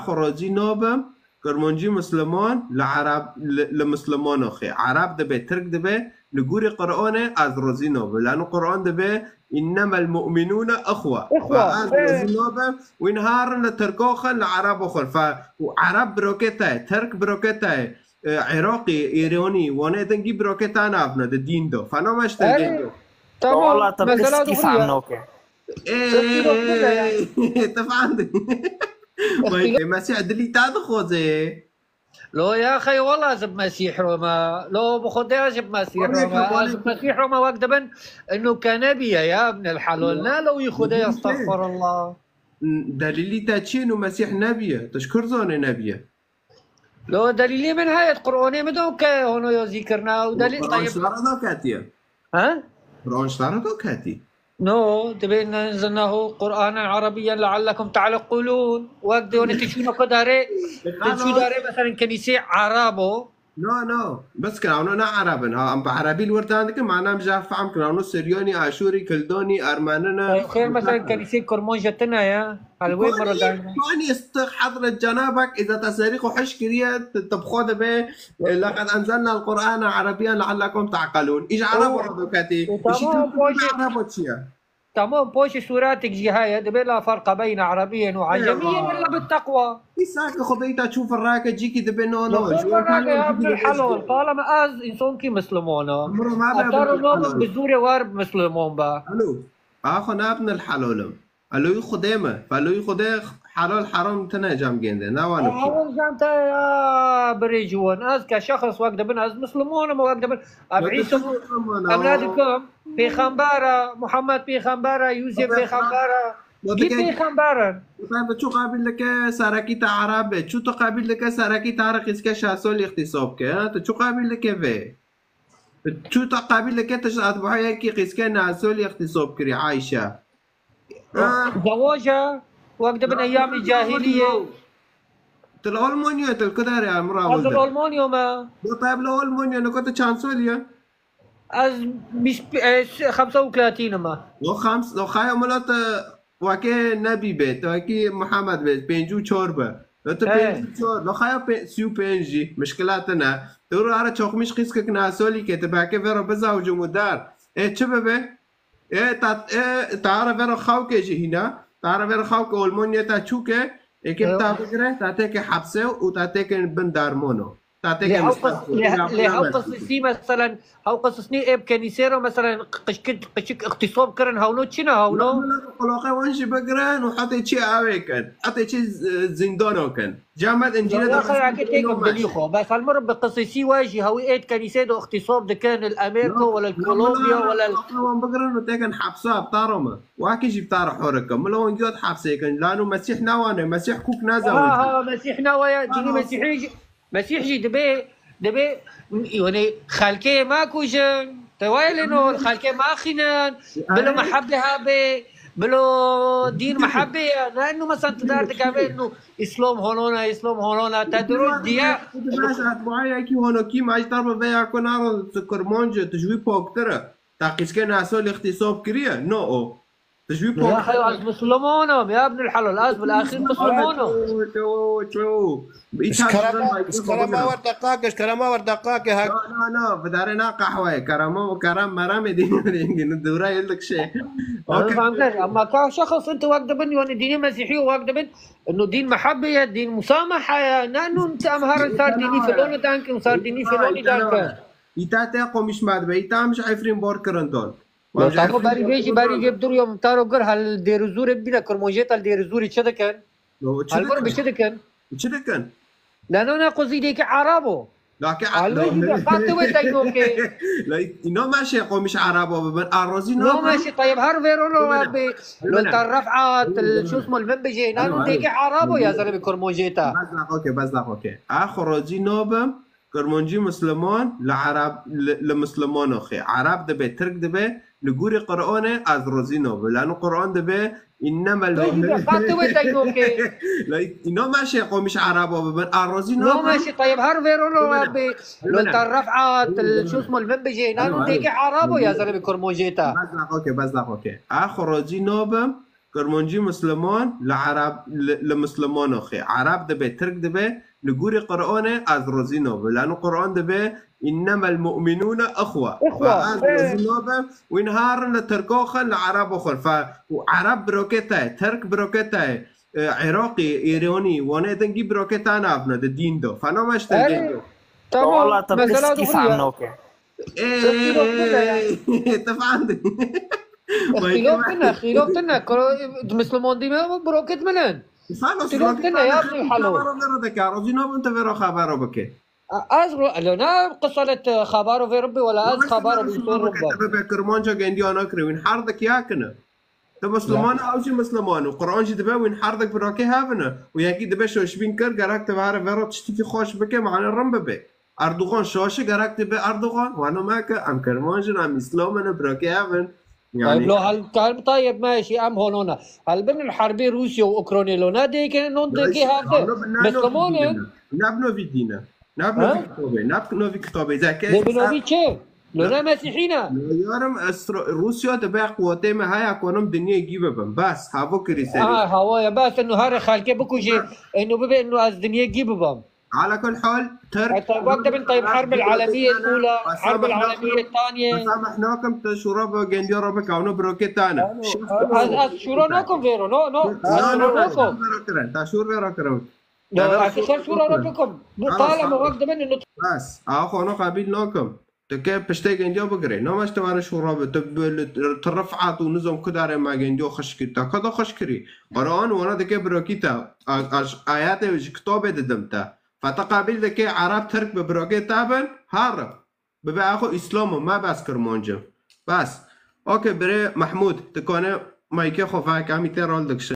خراجي نابم كرمانجي مسلمان لعرب لمسلمان أخي عرب دبي ترك دبي لجوري قرآن از رازي نابم لأنه قرآن دبي إنما المؤمنون أخوة فأز رازي نابم وينهار لتركوخن لعرب أخر فعرب بروكتاي ترك بروكتاي عراقي إيراني وانا دنجي بروكتا نافنا الدين دو فأنا ما اشتغل والله طب كيف عنك ايه تفهم مسيح دلي تاع خوزي لو يا اخي والله زب مسيح روما لو بخدها زب مسيح روما زب مسيح روما وقت انه كنبي يا ابن الحلال لا لو يخدها استغفر الله دليلي تاتشين ومسيح نبيه تشكر زون نبيه لو دليلي من هاي القرآن مدوك هنا ذكرنا ودليل طيب شرطه كاتيه ها قرآن شرطه كاتي نو تبين انزلناه قرانا عربيا لعلكم تعقلون وقت هنا تشوفنا كداري تشوف داري مثلا كنيسه عربو نو بس كانوا عربن ها ام بعربي الورد عندك معناه مجاف عم كانوا سريوني اشوري كلدوني ارماننا خير مثلا كنيسه كرمونجتنا يا الوين مره يعني يستق حضرة جنابك اذا تساريخ وحش كريه تبخذ به لقد انزلنا القران عربيا لعلكم تعقلون ايش عرب برضو كاتي تمام بوش سوراتك جهاية دبي لا فرق بين عربيا وعجميا الا بالتقوى. إساك خذيتها تشوف الراكة جيكي دبي نو يا ابن الحلال طالما از انسان كي مسلمونا اثار نوم بزوري وارب مسلمون با الو اخو ابن الحلال الو خدامه فالو خدا حلال حرام تنجم جنده نوانو حرام جامتا يا بريجوان از كشخص وقت دبن از مسلمون وقت دبن ابعيسو اولادكم پیغمبر محمد پیغمبر یوسف پیغمبر کی پیغمبرن طيب شو قابل لك سركي عرب شو تقابل لك سركي تعرق اسك شاسول اغتصاب كه شو قابل لك به شو تقابل لك تشات بحاجه كي قيس كان عسول اغتصاب كري عايشه زواجها وقت من ايام الجاهليه الالمانيا الكدار يا مراول الالمانيا ما طيب الالمانيا انا كنت شانسوليا از 35 ما لو خايا ملات واكي نبي بيت واكي محمد بيت بينجو چوربه لو بينجو چور لو خايا سيو بينجي مشكلاتنا تقول على چوخ مش قيس كنا سولي كتباكي فيرو بزاوج مدار ايه چبه ايه تعرف فيرو خاوكي جي هنا تعرف فيرو خاوكي المانيا تا چوكه ايه تاكره تاتيك حبسه وتاتيك بندارمونو هاو قصصني مثلا هاو قصصني اب كنيسيرو مثلا قشك اغتصاب كرن هاونو تشنا هاونو قلاقه وانش بقرن وحطي شي اويكن حطي شي زندانو كان جامد انجيل ده اخر عكيت هيك بدليخو بس المره بقصصي واجي هاوي ات كنيسيرو اغتصاب ده كان الامريكا ولا الكولومبيا ولا وان بقرن وتكن حبسه بطارمه واكي جي بتار حركه ملون جود حبسه كان لانه مسيح نوانا مسيح كوك نازل مسيح نوايا جيني مسيحي مسيحي دبي يعني خالكي ماكو جن تويل انه الخالكي ما خنان بلو محبه هابي بلو دين محبه لانه مثلا تقدر تقابل انه اسلام هونونا تدرون ديا الناس اتباعي كي هونو كي ما يضرب بيا كونار كرمانج تجوي بوكتره تاقيس كان اسول اغتصاب كريه نو تجوي يا اخي از مسلمانهم يا ابن الحلال از بالاخير مسلمانهم كرامه وردقاك لا بدارنا قهوه كرامه وكرام مرام دين الدوره يلك شيء اما كشخص انت وقت بن يعني دين مسيحي وقت بن انه دين محبه دين مسامحه لانه انت امهر صار ديني فلان دانك وصار ديني فلان دانك ايتا قومش ماد بيتا مش عارفين بور كرنتون تاكو باري بيجي باري جيب دور يوم تارو قر هل دير زور بينا كرموجيت هل دير زوري تشدا كان هل مر بشدا كان لانه انا قصدي ديك عربو لكن لا ماشي قومش عربو ببن اروزي نو ماشي طيب هر فيرو لو انت رفعت شو اسمه المنبجي لانه ديك عربو يا زلمه كرموجيتا بس اوكي اخر روزي نوبم كرمونجي مسلمان لعرب لمسلمان اخي عرب دبي ترك دبي لجوري قرآن از روزينو لانه قرآن دبي انما لا ماشي قومش عربو ببن اروزينو نو ماشي طيب هر فيرو لو انت رفعت شو اسمه المنبجي لانه ديك عربو يا زلمه كرموجيتا بس اوكي اخر روزي نوبم كرمانجي مسلمان لعرب لمسلمان أخي عرب دبي ترك دبي نقول قرآن از رزينوب لأنه قرآن دبي إنما المؤمنون أخوة فأز رزينوب وينهار لتركوخا لعرب أخر فعرب بروكتاي ترك بروكتاي عراقي إيراني وانا دنجي بروكتا نافنا الدين دو فأنا ما اشتغل والله تبقى كيف عنوك ايه تفعل خيلوبتنا مسلمون دي بروكت منن خيلوبتنا يا ابني حلو رزينوب انت فيرو خبرو بكي ازغلو لنا قصة خبارو في ربي ولا از خبارو في ربي تبقى كرمانجا جندي انا كري وين حردك ياكنا ده مسلمان او شي مسلمان وقرآن جي دبا وين حردك براكي هافنا وياكي دبا شوش بين كر قراك تبعرف فيرو تشتكي خوش بكي معنا الرمبة بي اردوغان شاشة قراك تبا اردوغان وانا ماك ام كرمانجا ام اسلامنا براكي هافن يعني طيب لو هل طيب ماشي ام هونونا هل بين الحربي روسيا واوكرانيا لو نادي كان نونتكي هذا مسلمون نبنو في دينا نبنو في كتابي ذاك نبنو في شيء لنا مسيحينا يارم روسيا تبع قواتي ما هاي اكونم دنيا يجيبها بس هاو كريسالي هوايا بس انه هاري خالكي بكو شيء انه ببي انه از دنيا يجيبهم على كل حال ترك وقت من طيب الحرب العالمية الأولى الحرب العالمية الثانية سامحناكم تشورب جندي ربك او بروكيتانا شوراناكم فيرو نو شوراناكم تشور فيرو لا اخر شوراناكم طالما وقت من انه بس اخو انا قابلناكم تكي بشتي جندي بقري نو مش تمار شوراب ترفعت ونظام كدار ما جندي خشكي كذا خشكري قرآن وانا دكي بروكيتا آيات كتاب ددمتا فتقابل دكي عرب ترك ببروكي تابن هارب ببقى اخو اسلام ما بس كرمانجا بس اوكي بري محمود تكونه مايكي خوفاك عمي تيرال دكش